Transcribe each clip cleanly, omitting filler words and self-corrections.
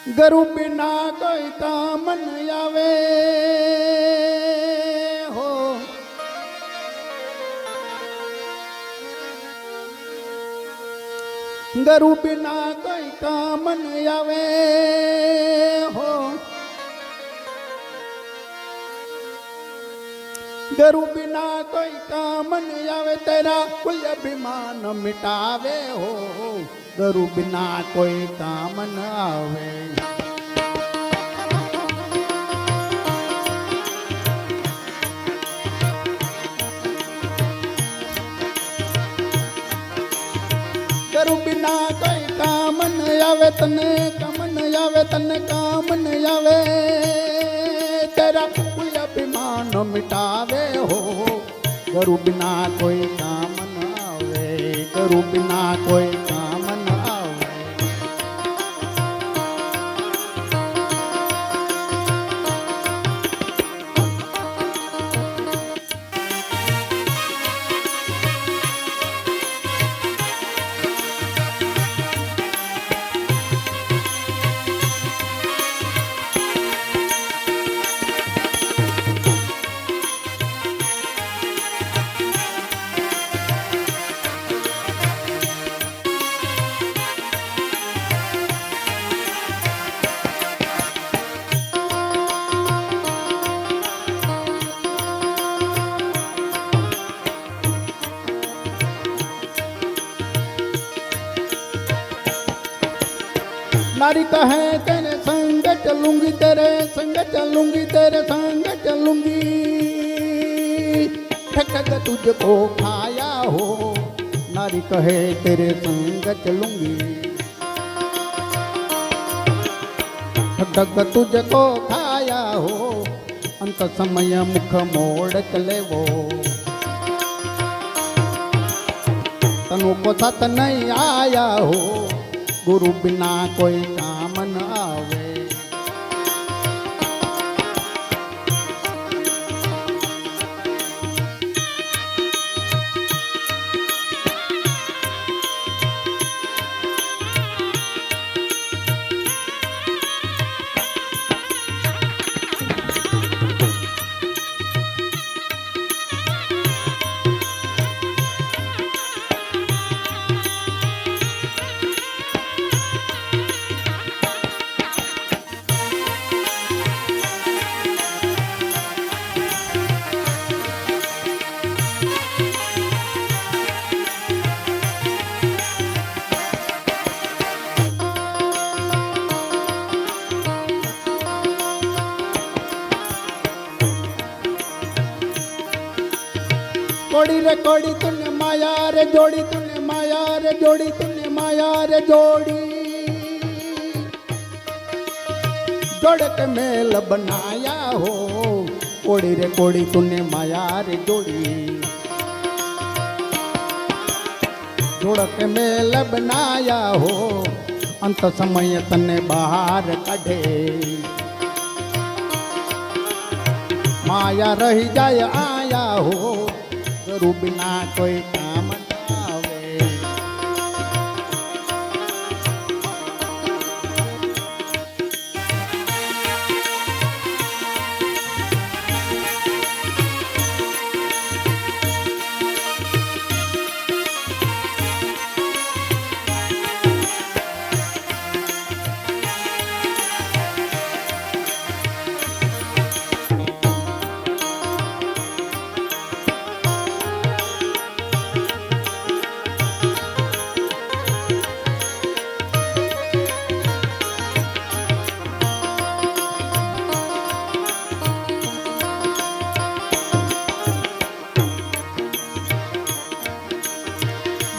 गुरु बिना कोई काम न आवे हो। गुरु बिना कोई काम न आवे हो। गुरु बिना कोई काम न आवे, तेरा कुल अभिमान मिटावे हो। गुरु बिना कोई काम न आवे। गुरु बिना कोई काम न आवे, तने काम न आवे, तने काम न आवे, तेरा कोई अभिमान मिटावे हो। गुरु बिना कोई काम न आवे, गुरु बिना कोई काम न आवे। नारी कहे तेरे संग चलूंगी, तेरे संग चलूंगी, तेरे संग चलूंगी, ठग तुझको खाया हो। नारी कहे तेरे संग चलूंगी, ठग तुझको खाया हो। अंत समय मुख मोड़ चले वो, तनु को साथ नहीं आया हो। गुरु बिना कोई काम न आवे। कोड़ी रे कोड़ी तूने माया रे जोड़ी, तूने माया रे जोड़ी, तूने माया रे जोड़ी, जोड़ के मेल बनाया हो। कोड़ी रे कोड़ी तूने माया रे जोड़ी, जोड़ के मेल बनाया हो। अंत समय तने बाहर कढ़े, माया रही जाय आया हो। गुरु बिना कोई काम न आवे।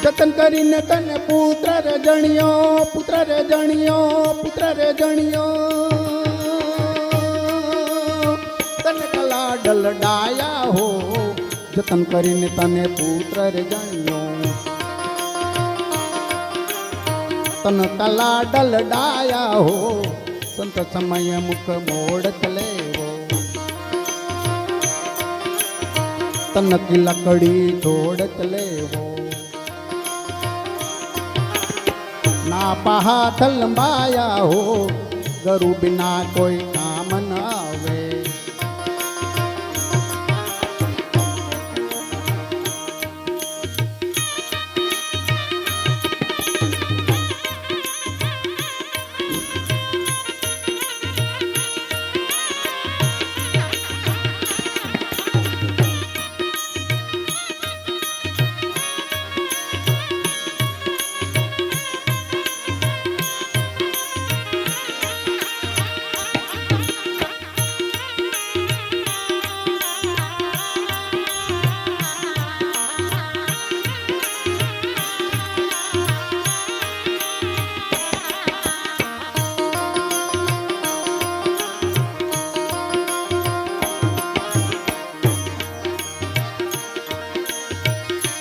जतन करीने तने पुत्र रे जणियो, पुत्र रे जणियो, पुत्र रे जणियो, तने कला डल डाया हो। जतन करीने तने पुत्र रे जणियो, तन कला डल डाया हो। संत समय मुख मोड़ चले वो, तन की लकड़ी तोड़ चले वो। ना पहाड़ लंबाया हो, गुरु बिना कोई काम न आवे।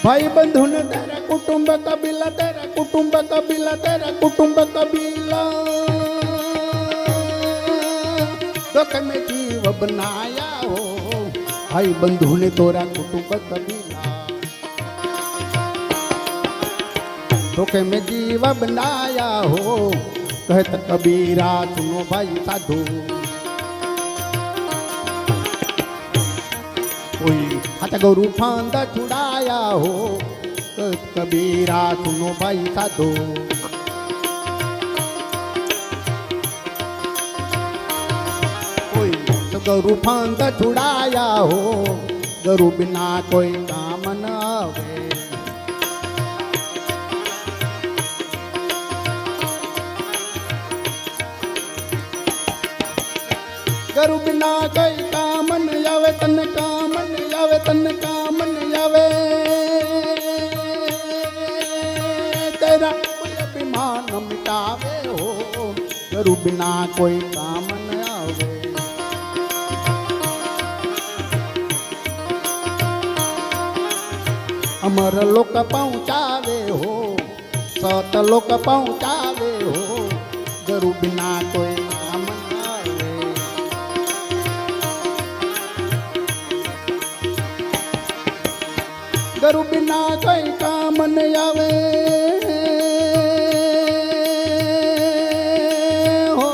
भाई बंधु ने तेरा कुटुंब कबीला, तेरा कुटुंब कबीला, तेरा कुटुंब कबीला, दुख में जीव बनाया हो। भाई बंधु ने तोरा कुटुंब कबीला, दुख में जीव बनाया हो। कहत कबीरा सुनो भाई साधु, कोई हाथ गुरु फांदा छुड़ाया हो। कबीरा सुनो भाई साधो, कोई तो गुरु फांदा छुड़ाया हो। गुरु बिना कोई काम न आवे। गुरु बिना कोई काम न आवे, तन काम न आवे, तन काम न आवे। तेरा कोई अभिमान मिटावे हो। गुरु बिना कोई काम न आवे। अमर लोक पहुँचावे हो, सत लोक पहुँचावे हो। गुरु बिना कोई काम न आवे। गुरु बिना कोई काम न आवे हो।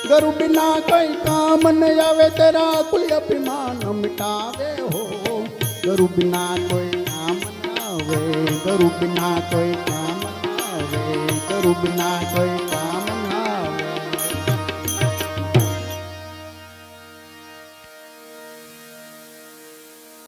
गुरु बिना कोई काम न आवे। तेरा कुल अभिमान मिटावे हो। गुरु बिना कोई काम न आवे। गुरु बिना कोई काम न आवे। गुरु बिना कोई